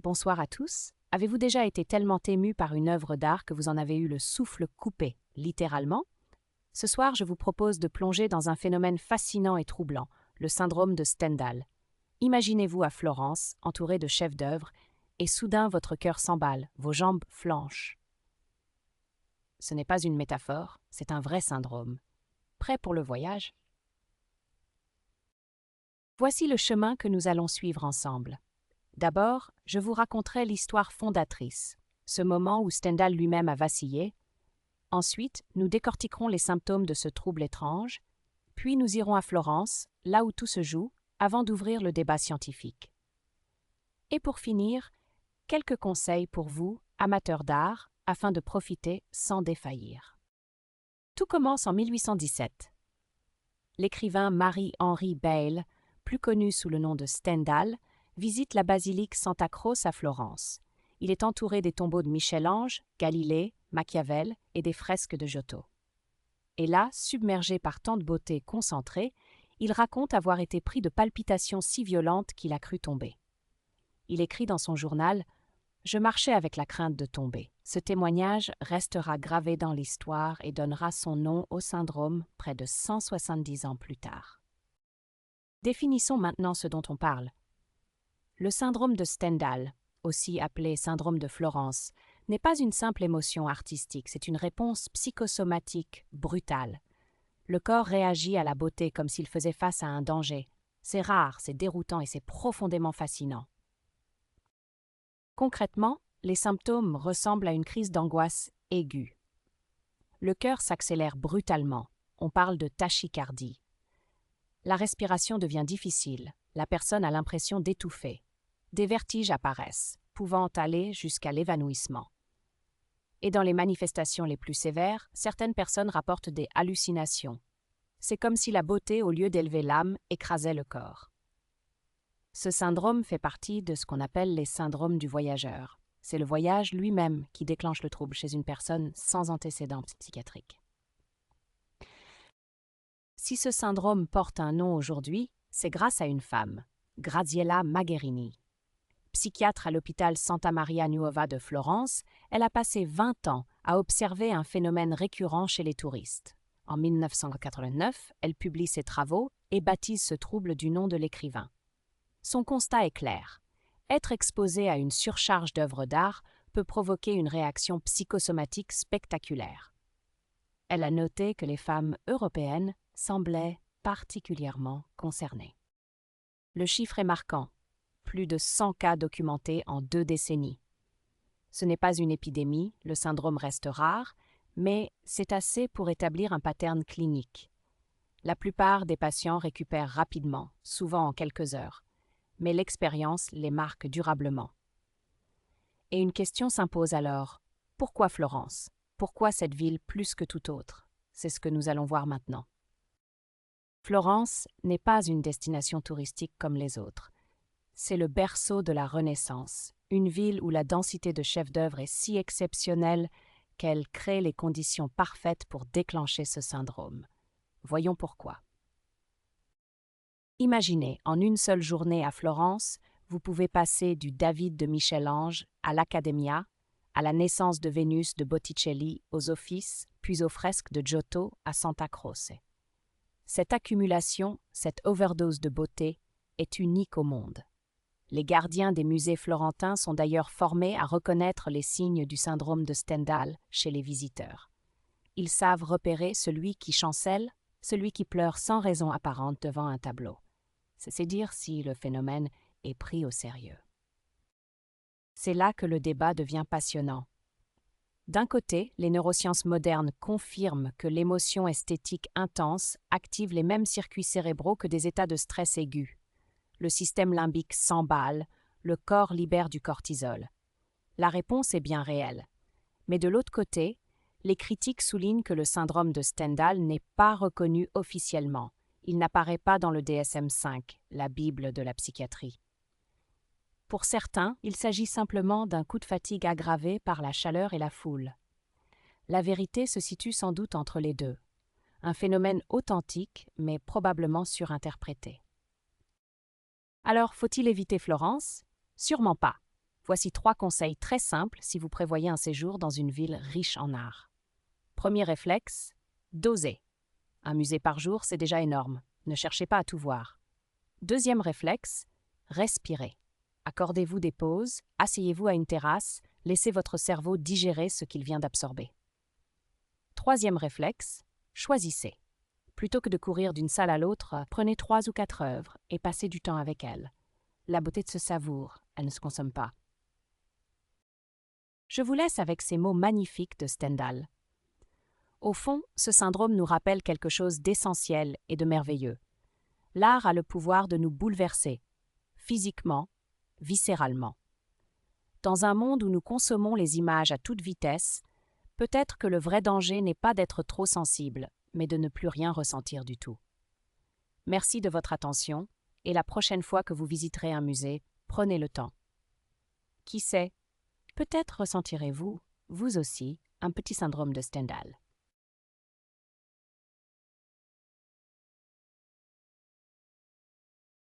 Bonsoir à tous. Avez-vous déjà été tellement ému par une œuvre d'art que vous en avez eu le souffle coupé, littéralement? Ce soir, je vous propose de plonger dans un phénomène fascinant et troublant, le syndrome de Stendhal. Imaginez-vous à Florence, entouré de chefs-d'œuvre, et soudain votre cœur s'emballe, vos jambes flanchent. Ce n'est pas une métaphore, c'est un vrai syndrome. Prêt pour le voyage? Voici le chemin que nous allons suivre ensemble. D'abord, je vous raconterai l'histoire fondatrice, ce moment où Stendhal lui-même a vacillé. Ensuite, nous décortiquerons les symptômes de ce trouble étrange, puis nous irons à Florence, là où tout se joue, avant d'ouvrir le débat scientifique. Et pour finir, quelques conseils pour vous, amateurs d'art, afin de profiter sans défaillir. Tout commence en 1817. L'écrivain Marie-Henri Beyle, plus connu sous le nom de Stendhal, visite la basilique Santa Croce à Florence. Il est entouré des tombeaux de Michel-Ange, Galilée, Machiavel et des fresques de Giotto. Et là, submergé par tant de beauté concentrée, il raconte avoir été pris de palpitations si violentes qu'il a cru tomber. Il écrit dans son journal « Je marchais avec la crainte de tomber ». Ce témoignage restera gravé dans l'histoire et donnera son nom au syndrome près de 170 ans plus tard. Définissons maintenant ce dont on parle. Le syndrome de Stendhal, aussi appelé syndrome de Florence, n'est pas une simple émotion artistique, c'est une réponse psychosomatique brutale. Le corps réagit à la beauté comme s'il faisait face à un danger. C'est rare, c'est déroutant et c'est profondément fascinant. Concrètement, les symptômes ressemblent à une crise d'angoisse aiguë. Le cœur s'accélère brutalement, on parle de tachycardie. La respiration devient difficile, la personne a l'impression d'étouffer. Des vertiges apparaissent, pouvant aller jusqu'à l'évanouissement. Et dans les manifestations les plus sévères, certaines personnes rapportent des hallucinations. C'est comme si la beauté, au lieu d'élever l'âme, écrasait le corps. Ce syndrome fait partie de ce qu'on appelle les syndromes du voyageur. C'est le voyage lui-même qui déclenche le trouble chez une personne sans antécédent psychiatrique. Si ce syndrome porte un nom aujourd'hui, c'est grâce à une femme, Graziella Magherini. Psychiatre à l'hôpital Santa Maria Nuova de Florence, elle a passé 20 ans à observer un phénomène récurrent chez les touristes. En 1989, elle publie ses travaux et baptise ce trouble du nom de l'écrivain. Son constat est clair. Être exposé à une surcharge d'œuvres d'art peut provoquer une réaction psychosomatique spectaculaire. Elle a noté que les femmes européennes semblaient particulièrement concernées. Le chiffre est marquant. Plus de 100 cas documentés en 2 décennies. Ce n'est pas une épidémie, le syndrome reste rare, mais c'est assez pour établir un pattern clinique. La plupart des patients récupèrent rapidement, souvent en quelques heures, mais l'expérience les marque durablement. Et une question s'impose alors. Pourquoi Florence? Pourquoi cette ville plus que toute autre? C'est ce que nous allons voir maintenant. Florence n'est pas une destination touristique comme les autres. C'est le berceau de la Renaissance, une ville où la densité de chefs-d'œuvre est si exceptionnelle qu'elle crée les conditions parfaites pour déclencher ce syndrome. Voyons pourquoi. Imaginez, en une seule journée à Florence, vous pouvez passer du David de Michel-Ange à l'Accademia, à la naissance de Vénus de Botticelli aux Offices, puis aux fresques de Giotto à Santa Croce. Cette accumulation, cette overdose de beauté, est unique au monde. Les gardiens des musées florentins sont d'ailleurs formés à reconnaître les signes du syndrome de Stendhal chez les visiteurs. Ils savent repérer celui qui chancelle, celui qui pleure sans raison apparente devant un tableau. C'est dire si le phénomène est pris au sérieux. C'est là que le débat devient passionnant. D'un côté, les neurosciences modernes confirment que l'émotion esthétique intense active les mêmes circuits cérébraux que des états de stress aigus. Le système limbique s'emballe, le corps libère du cortisol. La réponse est bien réelle. Mais de l'autre côté, les critiques soulignent que le syndrome de Stendhal n'est pas reconnu officiellement. Il n'apparaît pas dans le DSM-5, la Bible de la psychiatrie. Pour certains, il s'agit simplement d'un coup de fatigue aggravé par la chaleur et la foule. La vérité se situe sans doute entre les deux. Un phénomène authentique, mais probablement surinterprété. Alors, faut-il éviter Florence? Sûrement pas. Voici 3 conseils très simples si vous prévoyez un séjour dans une ville riche en art. Premier réflexe, doser. Un musée par jour, c'est déjà énorme. Ne cherchez pas à tout voir. Deuxième réflexe, respirez. Accordez-vous des pauses, asseyez-vous à une terrasse, laissez votre cerveau digérer ce qu'il vient d'absorber. Troisième réflexe, choisissez. Plutôt que de courir d'une salle à l'autre, prenez 3 ou 4 œuvres et passez du temps avec elles. La beauté se savoure, elle ne se consomme pas. Je vous laisse avec ces mots magnifiques de Stendhal. Au fond, ce syndrome nous rappelle quelque chose d'essentiel et de merveilleux. L'art a le pouvoir de nous bouleverser, physiquement, viscéralement. Dans un monde où nous consommons les images à toute vitesse, peut-être que le vrai danger n'est pas d'être trop sensible, mais de ne plus rien ressentir du tout. Merci de votre attention, et la prochaine fois que vous visiterez un musée, prenez le temps. Qui sait, peut-être ressentirez-vous, vous aussi, un petit syndrome de Stendhal.